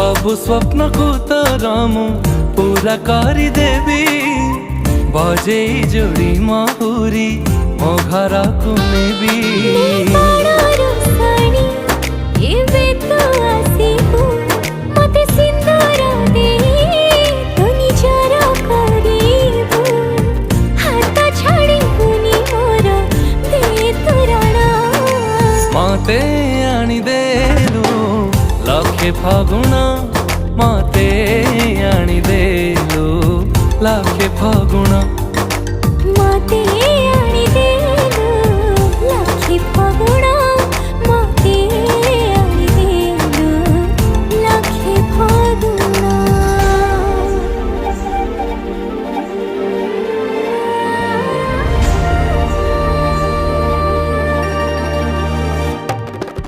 सबु स्वप्न को तोर मु पूरा करी देवी बजे जोड़ी महुरी मो घर को नेबी मते आनी देलु लखे फागुण मते आनी देलु लखे फागुण।